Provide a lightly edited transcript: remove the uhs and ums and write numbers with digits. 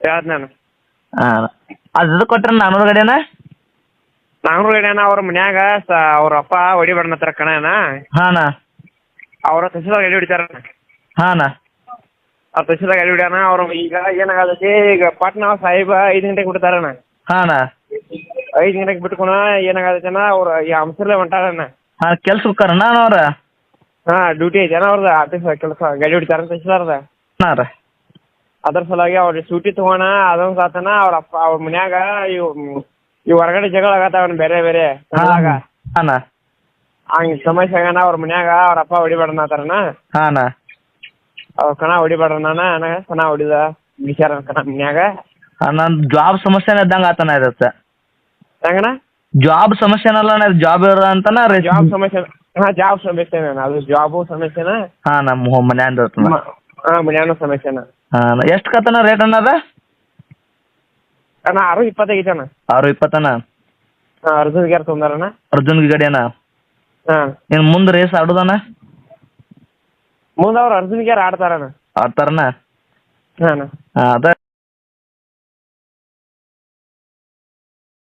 ಹೇಳ್ತ ನಾನು. ಹಾಂ ಅದು ಕೊಟ್ರೆ 400 ಗಾಡಿನ. 400 ಗಾಡಿ ಅಣ್ಣ. ಅವ್ರ ಮನ್ಯಾಗ ಅವ್ರ ಅಪ್ಪ ಹೊಡಿಬಾರ್ನತ್ತಾರ ಕಣ ಅಣ್ಣ. ಹಾಂ ಅಣ್ಣ. ಅವ್ರ ತಹಸೀಲ್ದಾರ್ ಗಾಡಿ ಹೊಡಿತಾರಣ್ಣ. ಹಾಂ ಅಣ್ಣ. ಅವ್ರ ತಹಸೀಲ್ದಾರ್ ಗಾಡಿ ಹೊಡಿಯೋಣ. ಅವ್ರು ಈಗ ಏನಾಗತೈತಿ, ಈಗ ಪಾಟ್ನಾ ಸಾಹೇಬ 5 ಗಂಟೆಗೆ ಬಿಡ್ತಾರಣ್ಣ. ಹಾಂ ಅಣ್ಣ. 5 ಗಂಟೆಗೆ ಬಿಟ್ಕೊಣ ಏನಾಗತೈತಣ್ಣ, ಅವ್ರು ಈ ಅಂಸರ್ಲೆ ಹೊಂಟಾರಣ್ಣ. ಹಾಂ ಕೆಲ್ಸ ಹೋಗ್ತಾರಣ್ಣ ಅವ್ರ. ಹಾಂ ಡ್ಯೂಟಿ ಐತೆಣ್ಣ ಅವ್ರದ್ದು, ಆಫೀಸ್ ಕೆಲಸ ಗಾಡಿ ಹೊಡಿತಾರ ತಹಸೀಲ್ದಾರ್ದ. ಹಾಂ ರೀ. ಅದ್ರ ಸಲುವಾಗಿ ಅವ್ರಿಗೆ ಸೂಟಿ ತಗೋಣ ಅದೊಂದು ಸಾತನ. ಅವ್ರ ಅಪ್ಪ ಅವ್ರ ಮನ್ಯಾಗ ಇವ್ ಹೊರಗಡೆ ಜಗಳ ಆಗತ್ತಾವಣ್ಣ ಬೇರೆ ಬೇರೆ ಕನ್ನಡಾಗ. ಹಾಂ ಅಣ್ಣ. ಹಂಗೆ ಸಮಸ್ಯೆ ಆಗ್ಯಾನ. ಅವ್ರ ಮನ್ಯಾಗ ಅವ್ರ ಅಪ್ಪ ಹೊಡಿಬಾರ್ದನ್ನತಾರಣ್ಣ. ಹಾಂ ಅಣ್ಣ. ಅವ್ರ ಕಣ ಹೊಡಿಬಾರ್ದಣ್ಣ. ನನಗೆ ಕಣ ಹೊಡಿದ ಬಿಡ್ಸ್ಯಾರ ಕಣ ಮನ್ಯಾಗ. ನನ್ನ ಜಾಬ್ ಸಮಸ್ಯೆನೇ ಇದ್ದಂಗೆ ಆತನ ಇರುತ್ತೆ. ಹೆಂಗಣ್ಣ? ಜಾಬ್ ಸಮಸ್ಯೆನಲ್ಲ ಅಣ್ಣ, ಜಾಬ್ ಇರೋ ಅಂತನ ಜಾಬ್ ಸಮಸ್ಯೆ. ಹಾಂ ಜಾಬ್ ಸಮಸ್ಯೆನ ಅದು, ಜಾಬು ಸಮಸ್ಯೆನ. ಹಾಂ ನಮ್ಮ ಮನ್ಯಾಂದ ಇರ್ತನ. ಹಾಂ ಮನ್ಯಾನು ಸಮಸ್ಯೆನ. ಹಾಂ ಎಷ್ಟು ಕತನ ರೇಟ್ ಅಣ್ಣ ಅದ? ಅಣ್ಣ 6:25 ಐತಣ್ಣ. 6:20 ಅಣ್ಣ. ಹಾಂ ಅರ್ಜುನ್ ಗ್ಯಾರ್ ತೊಂದಾರಣ್ಣ. ಅರ್ಜುನ್ಗೆ ಗಾಡಿ ಅಣ್ಣ. ಹಾಂ ಇನ್ನು ಮುಂದೆ ರೇಸ್ ಆಡೋದಣ್ಣ? ಮುಂದೆ ಅವ್ರು ಅರ್ಜುನ್ ಗ್ಯಾರ್ ಆಡ್ತಾರಣ್ಣ. ಆಡ್ತಾರಣ್ಣ. ಹಾಂ ಅಣ್ಣ. ಹಾಂ ಅದ